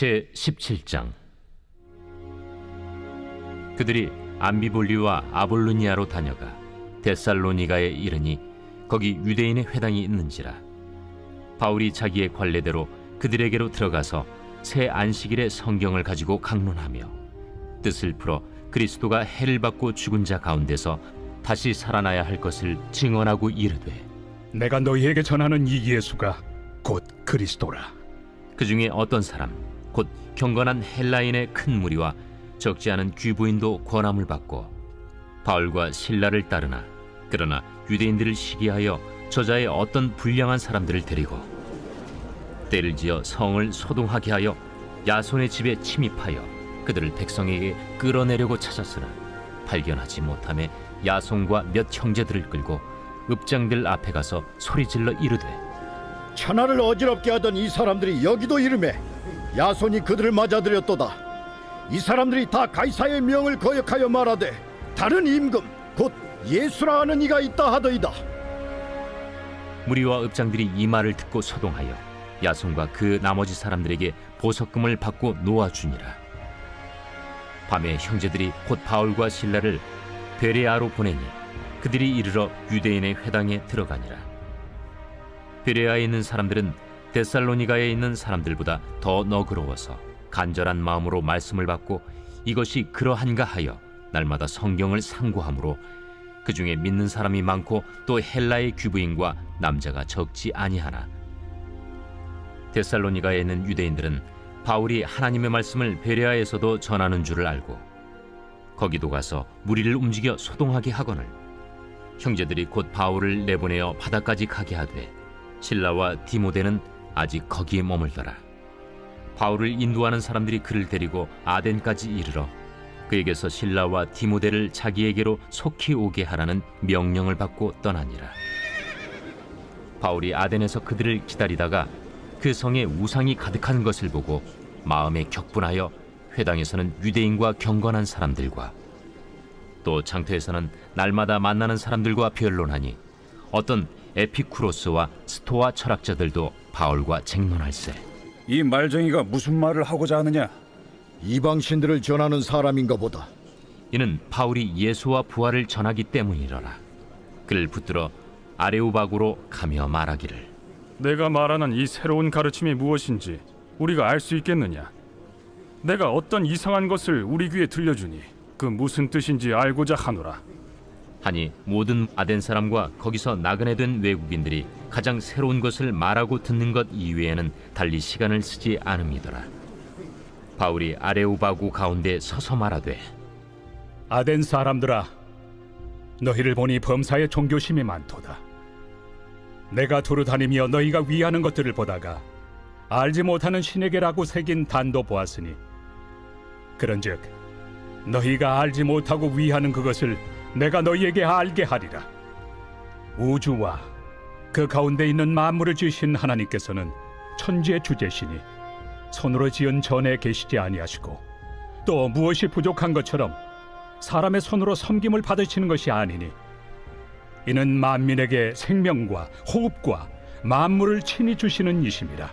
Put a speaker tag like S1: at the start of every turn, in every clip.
S1: 제17장. 그들이 암비볼리와 아볼로니아로 다녀가 데살로니가에 이르니 거기 유대인의 회당이 있는지라. 바울이 자기의 관례대로 그들에게로 들어가서 새 안식일에 성경을 가지고 강론하며 뜻을 풀어 그리스도가 해를 받고 죽은 자 가운데서 다시 살아나야 할 것을 증언하고 이르되,
S2: 내가 너희에게 전하는 이 예수가 곧 그리스도라.
S1: 그 중에 어떤 사람 곧 경건한 헬라인의 큰 무리와 적지 않은 귀부인도 권함을 받고 바울과 실라를 따르나, 그러나 유대인들을 시기하여 저자의 어떤 불량한 사람들을 데리고 때를 지어 성을 소동하게 하여 야손의 집에 침입하여 그들을 백성에게 끌어내려고 찾았으나 발견하지 못하매 야손과 몇 형제들을 끌고 읍장들 앞에 가서 소리질러 이르되,
S3: 천하를 어지럽게 하던 이 사람들이 여기도 이르매 야손이 그들을 맞아들였도다. 이 사람들이 다 가이사의 명을 거역하여 말하되 다른 임금 곧 예수라 하는 이가 있다 하더이다.
S1: 무리와 읍장들이 이 말을 듣고 소동하여 야손과 그 나머지 사람들에게 보석금을 받고 놓아주니라. 밤에 형제들이 곧 바울과 실라를 베레아로 보내니 그들이 이르러 유대인의 회당에 들어가니라. 베레아에 있는 사람들은 데살로니가에 있는 사람들보다 더 너그러워서 간절한 마음으로 말씀을 받고 이것이 그러한가 하여 날마다 성경을 상고하므로 그 중에 믿는 사람이 많고 또 헬라의 귀부인과 남자가 적지 아니하나, 데살로니가에 있는 유대인들은 바울이 하나님의 말씀을 베레아에서도 전하는 줄을 알고 거기도 가서 무리를 움직여 소동하게 하거늘 형제들이 곧 바울을 내보내어 바다까지 가게 하되 실라와 디모데는 아직 거기에 머물더라. 바울을 인도하는 사람들이 그를 데리고 아덴까지 이르러 그에게서 실라와 디모데를 자기에게로 속히 오게 하라는 명령을 받고 떠나니라. 바울이 아덴에서 그들을 기다리다가 그 성에 우상이 가득한 것을 보고 마음에 격분하여 회당에서는 유대인과 경건한 사람들과 또 장터에서는 날마다 만나는 사람들과 변론하니 어떤 에피쿠로스와 스토아 철학자들도 바울과 쟁론할세.
S4: 이 말쟁이가 무슨 말을 하고자 하느냐?
S3: 이방신들을 전하는 사람인가 보다.
S1: 이는 바울이 예수와 부활을 전하기 때문이러라. 그를 붙들어 아레오바고로 가며 말하기를,
S5: 내가 말하는 이 새로운 가르침이 무엇인지 우리가 알 수 있겠느냐? 내가 어떤 이상한 것을 우리 귀에 들려주니 그 무슨 뜻인지 알고자 하노라.
S1: 하니 모든 아덴 사람과 거기서 나그네 된 외국인들이 가장 새로운 것을 말하고 듣는 것 이외에는 달리 시간을 쓰지 않음이더라. 바울이 아레오바고 가운데 서서 말하되,
S2: 아덴 사람들아, 너희를 보니 범사에 종교심이 많도다. 내가 두루 다니며 너희가 위하는 것들을 보다가 알지 못하는 신에게라고 새긴 단도 보았으니, 그런즉 너희가 알지 못하고 위하는 그것을 내가 너희에게 알게 하리라. 우주와 그 가운데 있는 만물을 지으신 하나님께서는 천지의 주제시니 손으로 지은 전에 계시지 아니하시고 또 무엇이 부족한 것처럼 사람의 손으로 섬김을 받으시는 것이 아니니, 이는 만민에게 생명과 호흡과 만물을 친히 주시는 이심이라.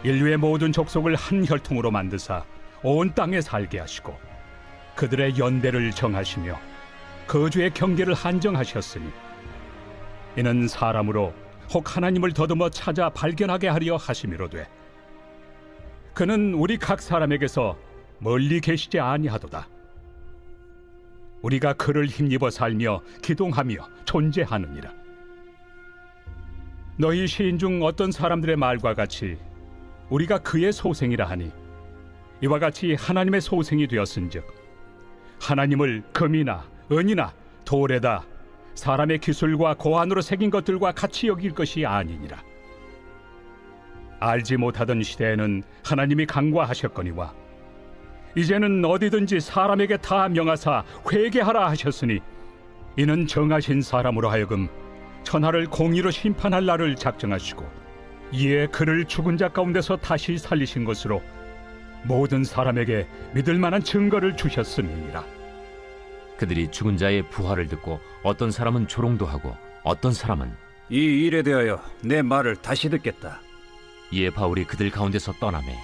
S2: 인류의 모든 족속을 한 혈통으로 만드사 온 땅에 살게 하시고 그들의 연대를 정하시며 거주의 경계를 한정하셨으니, 이는 사람으로 혹 하나님을 더듬어 찾아 발견하게 하려 하심이로되 그는 우리 각 사람에게서 멀리 계시지 아니하도다. 우리가 그를 힘입어 살며 기동하며 존재하느니라. 너희 시인 중 어떤 사람들의 말과 같이 우리가 그의 소생이라 하니, 이와 같이 하나님의 소생이 되었은즉 하나님을 금이나 은이나 돌에다 사람의 기술과 고안으로 새긴 것들과 같이 여길 것이 아니니라. 알지 못하던 시대에는 하나님이 간과하셨거니와 이제는 어디든지 사람에게 다 명하사 회개하라 하셨으니, 이는 정하신 사람으로 하여금 천하를 공의로 심판할 날을 작정하시고 이에 그를 죽은 자 가운데서 다시 살리신 것으로 모든 사람에게 믿을 만한 증거를 주셨음이니라.
S1: 그들이 죽은 자의 부활을 듣고 어떤 사람은 조롱도 하고 어떤 사람은
S4: 이 일에 대하여 내 말을 다시 듣겠다.
S1: 이에 바울이 그들 가운데서 떠나매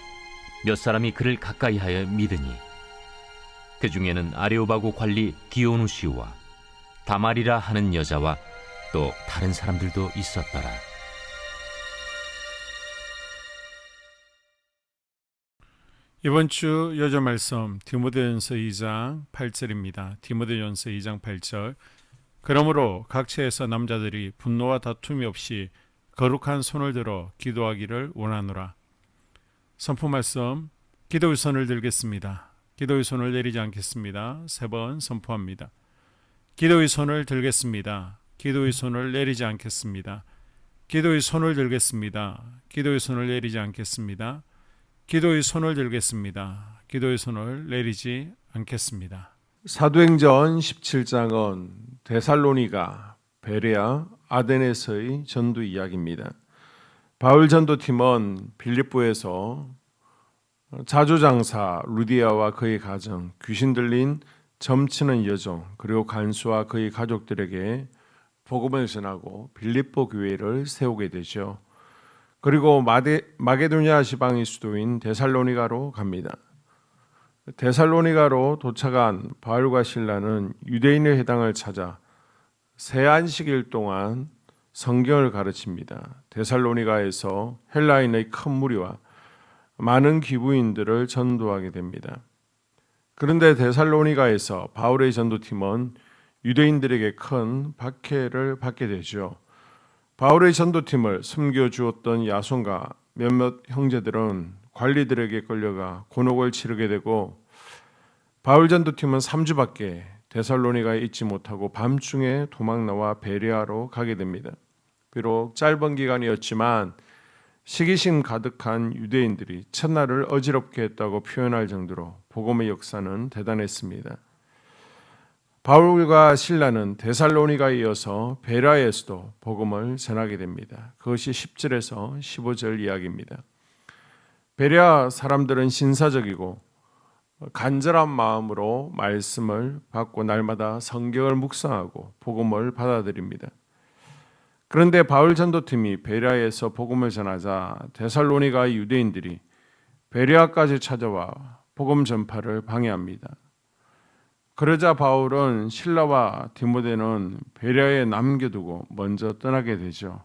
S1: 몇 사람이 그를 가까이하여 믿으니 그 중에는 아레오바고 관리 디오누시오와 다말이라 하는 여자와 또 다른 사람들도 있었더라.
S6: 이번 주 여자 말씀 디모데전서 2장 8절입니다. 디모데전서 2장 8절. 그러므로 각처에서 남자들이 분노와 다툼이 없이 거룩한 손을 들어 기도하기를 원하노라. 선포 말씀. 기도의 손을 들겠습니다. 기도의 손을 내리지 않겠습니다. 3번 선포합니다. 기도의 손을 들겠습니다. 기도의 손을 내리지 않겠습니다. 기도의 손을 들겠습니다. 기도의 손을 내리지 않겠습니다. 기도의 손을 들겠습니다. 기도의 손을 내리지 않겠습니다.
S7: 사도행전 17장은 데살로니가, 베레아, 아데네서의 전도 이야기입니다. 바울 전도팀은 빌립보에서 자조장사 루디아와 그의 가정, 귀신 들린 점치는 여종, 그리고 간수와 그의 가족들에게 복음을 전하고 빌립보 교회를 세우게 되죠. 그리고 마게도냐 지방의 수도인 데살로니가로 갑니다. 데살로니가로 도착한 바울과 실라는 유대인의 회당을 찾아 새 안식일 동안 성경을 가르칩니다. 데살로니가에서 헬라인의 큰 무리와 많은 기부인들을 전도하게 됩니다. 그런데 데살로니가에서 바울의 전도팀은 유대인들에게 큰 박해를 받게 되죠. 바울의 전도팀을 섬겨주었던 야손과 몇몇 형제들은 관리들에게 끌려가 곤혹을 치르게 되고 바울 전도팀은 3주밖에 데살로니가에 있지 못하고 밤중에 도망나와 베레아로 가게 됩니다. 비록 짧은 기간이었지만 시기심 가득한 유대인들이 첫날을 어지럽게 했다고 표현할 정도로 복음의 역사는 대단했습니다. 바울과 실라는 데살로니가에 이어서 베레아에서도 복음을 전하게 됩니다. 그것이 10절에서 15절 이야기입니다. 베레아 사람들은 신사적이고 간절한 마음으로 말씀을 받고 날마다 성경을 묵상하고 복음을 받아들입니다. 그런데 바울 전도팀이 베레아에서 복음을 전하자 데살로니가의 유대인들이 베레아까지 찾아와 복음 전파를 방해합니다. 그러자 바울은 실라와 디모데는 베레아에 남겨두고 먼저 떠나게 되죠.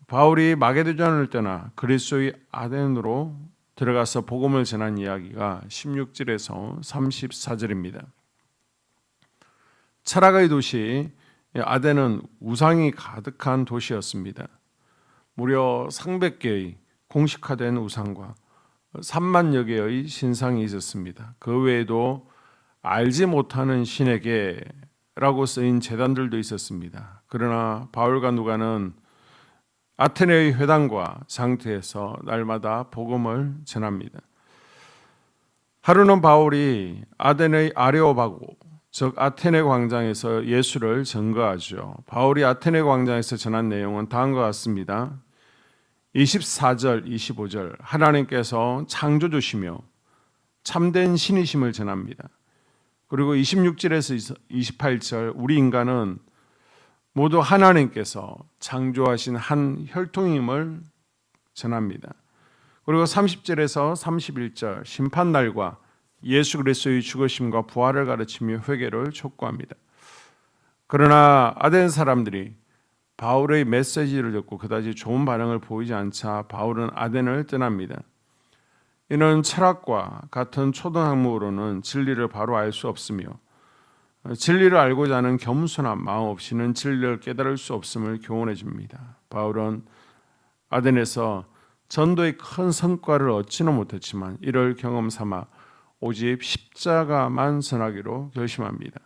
S7: 바울이 마게도냐를 떠나 그리스도의 아덴으로 들어가서 복음을 전한 이야기가 16절에서 34절입니다. 철학의 도시 아덴은 우상이 가득한 도시였습니다. 무려 300개의 공식화된 우상과 3만여 개의 신상이 있었습니다. 그 외에도 알지 못하는 신에게라고 쓰인 제단들도 있었습니다. 그러나 바울과 누가는 아테네의 회당과 상태에서 날마다 복음을 전합니다. 하루는 바울이 아덴의 아레오바고, 즉 아테네 광장에서 예수를 증거하죠. 바울이 아테네 광장에서 전한 내용은 다음과 같습니다. 24절, 25절 하나님께서 창조주시며 참된 신이심을 전합니다. 그리고 26절에서 28절 우리 인간은 모두 하나님께서 창조하신 한 혈통임을 전합니다. 그리고 30절에서 31절 심판날과 예수 그리스도의 죽으심과 부활을 가르치며 회개를 촉구합니다. 그러나 아덴 사람들이 바울의 메시지를 듣고 그다지 좋은 반응을 보이지 않자 바울은 아덴을 떠납니다. 이는 철학과 같은 초등학문으로는 진리를 바로 알 수 없으며 진리를 알고자 하는 겸손한 마음 없이는 진리를 깨달을 수 없음을 교훈해 줍니다. 바울은 아덴에서 전도의 큰 성과를 얻지는 못했지만 이를 경험 삼아 오직 십자가만 전하기로 결심합니다.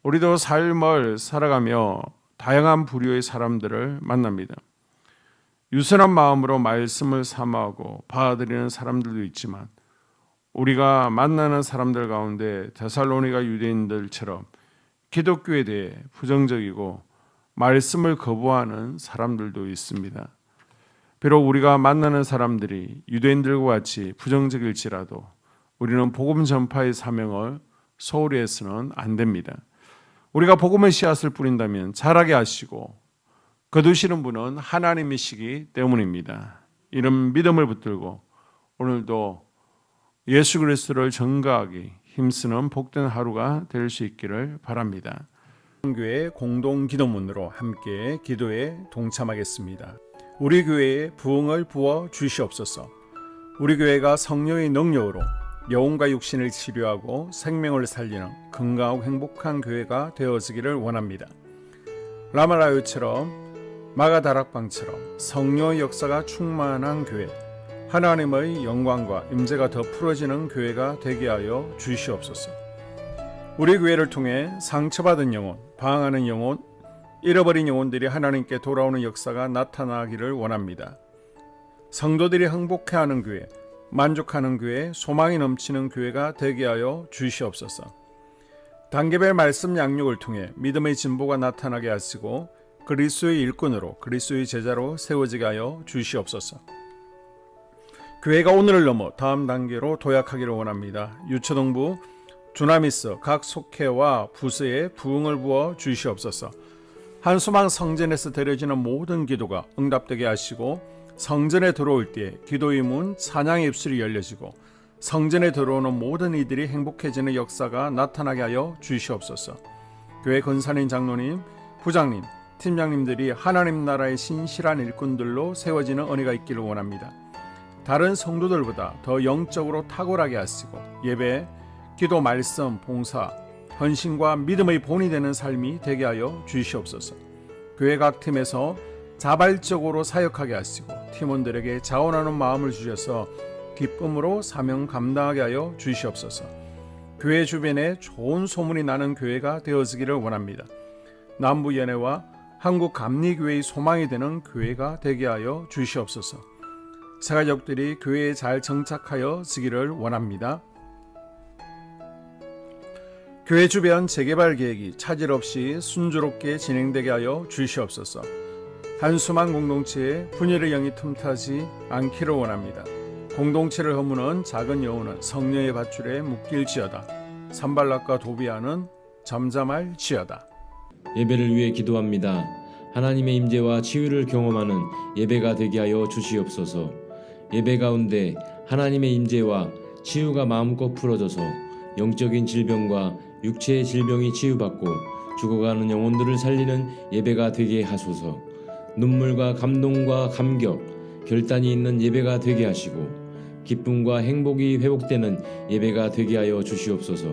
S7: 우리도 삶을 살아가며 다양한 부류의 사람들을 만납니다. 유선한 마음으로 말씀을 사모하고 받아들이는 사람들도 있지만 우리가 만나는 사람들 가운데 데살로니가 유대인들처럼 기독교에 대해 부정적이고 말씀을 거부하는 사람들도 있습니다. 비록 우리가 만나는 사람들이 유대인들과 같이 부정적일지라도 우리는 복음 전파의 사명을 소홀히 해서는 안 됩니다. 우리가 복음의 씨앗을 뿌린다면 자라게 하시고 거두시는 분은 하나님이시기 때문입니다. 이런 믿음을 붙들고 오늘도 예수 그리스도를 전가하기 힘쓰는 복된 하루가 될 수 있기를 바랍니다.
S6: 교회 공동 기도문으로 함께 기도에 동참하겠습니다. 우리 교회에 부흥을 부어 주시옵소서. 우리 교회가 성령의 능력으로 영혼과 육신을 치료하고 생명을 살리는 건강하고 행복한 교회가 되어지기를 원합니다. 라말라요처럼 마가다락방처럼 성령의 역사가 충만한 교회, 하나님의 영광과 임재가 더 풀어지는 교회가 되게 하여 주시옵소서. 우리 교회를 통해 상처받은 영혼, 방황하는 영혼, 잃어버린 영혼들이 하나님께 돌아오는 역사가 나타나기를 원합니다. 성도들이 행복해하는 교회, 만족하는 교회, 소망이 넘치는 교회가 되게 하여 주시옵소서. 단계별 말씀 양육을 통해 믿음의 진보가 나타나게 하시고 그리스도의 일꾼으로 그리스도의 제자로 세워지게 하여 주시옵소서. 교회가 오늘을 넘어 다음 단계로 도약하기를 원합니다. 유초동부 주나미스 각 속회와 부서에 부흥을 부어 주시옵소서. 한수망 성전에서 드려지는 모든 기도가 응답되게 하시고 성전에 들어올 때 기도의 문 찬양의 입술이 열려지고 성전에 들어오는 모든 이들이 행복해지는 역사가 나타나게 하여 주시옵소서. 교회 권사님, 장로님, 부장님, 팀장님들이 하나님 나라의 신실한 일꾼들로 세워지는 은혜가 있기를 원합니다. 다른 성도들보다 더 영적으로 탁월하게 하시고 예배, 기도, 말씀, 봉사, 헌신과 믿음의 본이 되는 삶이 되게 하여 주시옵소서. 교회 각 팀에서 자발적으로 사역하게 하시고 팀원들에게 자원하는 마음을 주셔서 기쁨으로 사명 감당하게 하여 주시옵소서. 교회 주변에 좋은 소문이 나는 교회가 되어지기를 원합니다. 남부연회와 한국감리교회의 소망이 되는 교회가 되게 하여 주시옵소서. 새가족들이 교회에 잘 정착하여 지기를 원합니다. 교회 주변 재개발 계획이 차질 없이 순조롭게 진행되게 하여 주시옵소서. 한수만 공동체에 분열의 영이 틈타지 않기를 원합니다. 공동체를 허무는 작은 여우는 성령의 밧줄에 묶일지어다. 산발락과 도비아는 잠잠할지어다.
S8: 예배를 위해 기도합니다. 하나님의 임재와 치유를 경험하는 예배가 되게 하여 주시옵소서. 예배 가운데 하나님의 임재와 치유가 마음껏 풀어져서 영적인 질병과 육체의 질병이 치유받고 죽어가는 영혼들을 살리는 예배가 되게 하소서. 눈물과 감동과 감격, 결단이 있는 예배가 되게 하시고 기쁨과 행복이 회복되는 예배가 되게 하여 주시옵소서.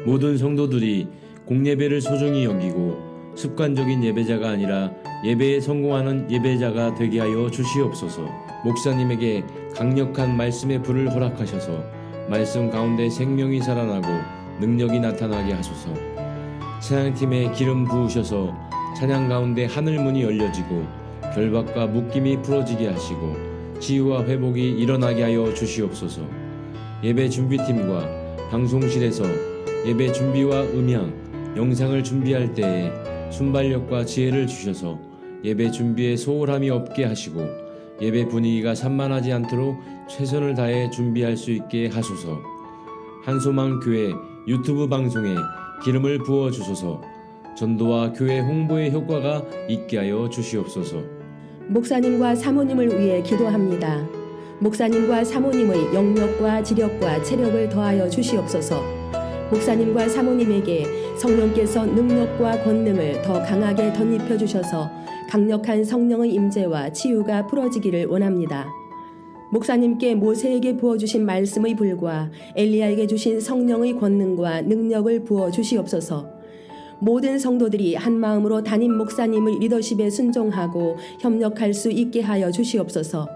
S8: 모든 성도들이 공예배를 소중히 여기고 습관적인 예배자가 아니라 예배에 성공하는 예배자가 되게 하여 주시옵소서. 목사님에게 강력한 말씀의 불을 허락하셔서 말씀 가운데 생명이 살아나고 능력이 나타나게 하소서. 찬양팀에 기름 부으셔서 찬양 가운데 하늘문이 열려지고 결박과 묶임이 풀어지게 하시고 치유와 회복이 일어나게 하여 주시옵소서. 예배 준비팀과 방송실에서 예배 준비와 음향, 영상을 준비할 때에 순발력과 지혜를 주셔서 예배 준비에 소홀함이 없게 하시고 예배 분위기가 산만하지 않도록 최선을 다해 준비할 수 있게 하소서. 한소망 교회 유튜브 방송에 기름을 부어 주소서. 전도와 교회 홍보의 효과가 있게 하여 주시옵소서.
S9: 목사님과 사모님을 위해 기도합니다. 목사님과 사모님의 영력과 지력과 체력을 더하여 주시옵소서. 목사님과 사모님에게 성령께서 능력과 권능을 더 강하게 덧입혀 주셔서 강력한 성령의 임재와 치유가 풀어지기를 원합니다. 목사님께 모세에게 부어주신 말씀의 불과 엘리야에게 주신 성령의 권능과 능력을 부어 주시옵소서. 모든 성도들이 한 마음으로 담임 목사님의 리더십에 순종하고 협력할 수 있게 하여 주시옵소서.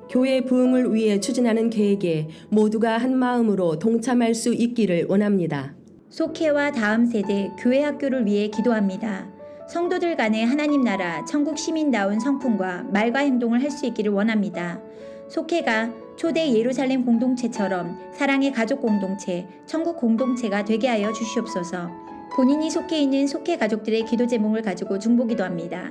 S9: 교회 부흥을 위해 추진하는 계획에 모두가 한 마음으로 동참할 수 있기를 원합니다.
S10: 속회와 다음 세대 교회 학교를 위해 기도합니다. 성도들 간의 하나님 나라 천국 시민다운 성품과 말과 행동을 할 수 있기를 원합니다. 속회가 초대 예루살렘 공동체처럼 사랑의 가족 공동체, 천국 공동체가 되게 하여 주시옵소서. 본인이 속해 있는 속회 가족들의 기도 제목을 가지고 중보기도합니다.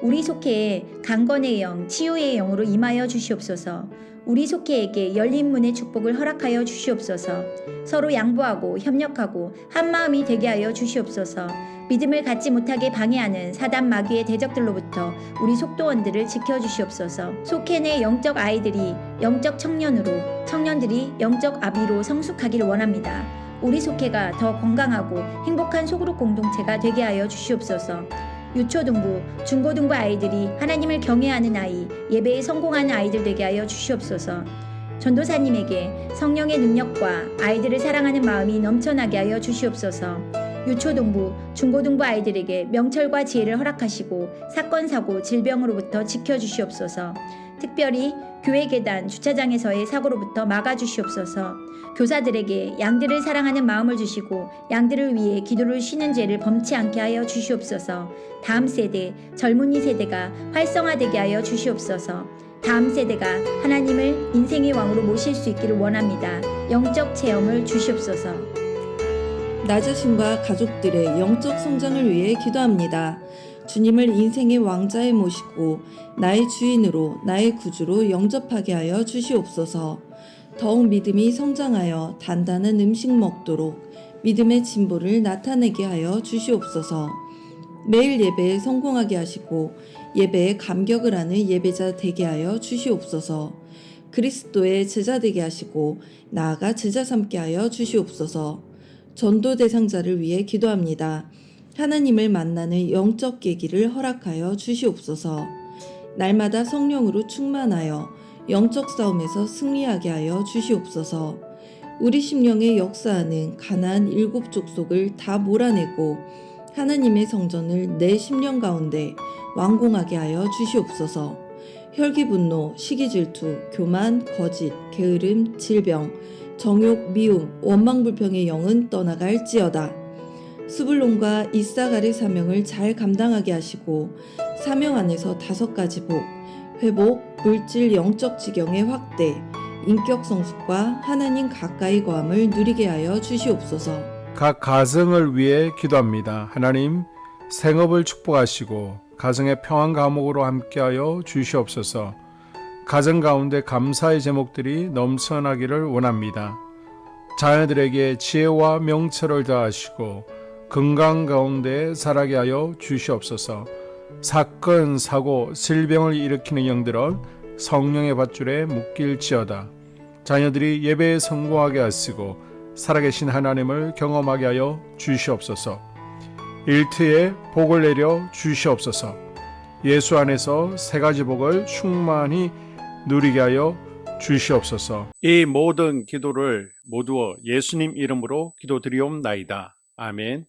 S10: 우리 속회에 강건의 영, 치유의 영으로 임하여 주시옵소서. 우리 속회에게 열린 문의 축복을 허락하여 주시옵소서. 서로 양보하고 협력하고 한 마음이 되게 하여 주시옵소서. 믿음을 갖지 못하게 방해하는 사단 마귀의 대적들로부터 우리 속도원들을 지켜주시옵소서. 속해 영적 아이들이 영적 청년으로, 청년들이 영적 아비로 성숙하기를 원합니다. 우리 속해가 더 건강하고 행복한 소그룹 공동체가 되게 하여 주시옵소서. 유초등부, 중고등부 아이들이 하나님을 경외하는 아이, 예배에 성공하는 아이들 되게 하여 주시옵소서. 전도사님에게 성령의 능력과 아이들을 사랑하는 마음이 넘쳐나게 하여 주시옵소서. 유초등부, 중고등부 아이들에게 명철과 지혜를 허락하시고 사건, 사고, 질병으로부터 지켜주시옵소서. 특별히 교회 계단, 주차장에서의 사고로부터 막아주시옵소서. 교사들에게 양들을 사랑하는 마음을 주시고 양들을 위해 기도를 쉬는 죄를 범치 않게 하여 주시옵소서. 다음 세대, 젊은이 세대가 활성화되게 하여 주시옵소서. 다음 세대가 하나님을 인생의 왕으로 모실 수 있기를 원합니다. 영적 체험을 주시옵소서.
S11: 나 자신과 가족들의 영적 성장을 위해 기도합니다. 주님을 인생의 왕자에 모시고 나의 주인으로, 나의 구주로 영접하게 하여 주시옵소서. 더욱 믿음이 성장하여 단단한 음식 먹도록 믿음의 진보를 나타내게 하여 주시옵소서. 매일 예배에 성공하게 하시고 예배에 감격을 하는 예배자 되게 하여 주시옵소서. 그리스도의 제자 되게 하시고 나아가 제자 삼게 하여 주시옵소서. 전도 대상자를 위해 기도합니다. 하나님을 만나는 영적 계기를 허락하여 주시옵소서. 날마다 성령으로 충만하여 영적 싸움에서 승리하게 하여 주시옵소서. 우리 심령에 역사하는 가나안 7 족속을 다 몰아내고 하나님의 성전을 내 심령 가운데 완공하게 하여 주시옵소서. 혈기 분노, 시기 질투, 교만, 거짓, 게으름, 질병, 정욕, 미움, 원망 불평의 영은 떠나갈지어다. 스불론과 이사갈의 사명을 잘 감당하게 하시고 사명 안에서 5가지 복, 회복, 물질 영적 지경의 확대, 인격 성숙과 하나님 가까이 거함을 누리게 하여 주시옵소서.
S7: 각 가정을 위해 기도합니다. 하나님, 생업을 축복하시고 가정의 평안 감옥으로 함께하여 주시옵소서. 가정 가운데 감사의 제목들이 넘쳐나기를 원합니다. 자녀들에게 지혜와 명철을 더하시고 건강 가운데 살아게 하여 주시옵소서. 사건, 사고, 질병을 일으키는 영들은 성령의 밧줄에 묶일지어다. 자녀들이 예배에 성공하게 하시고 살아계신 하나님을 경험하게 하여 주시옵소서. 일터에 복을 내려 주시옵소서. 예수 안에서 3가지 복을 충만히 누리게 하여 주시옵소서.
S6: 이 모든 기도를 모두 예수님 이름으로 기도드리옵나이다. 아멘.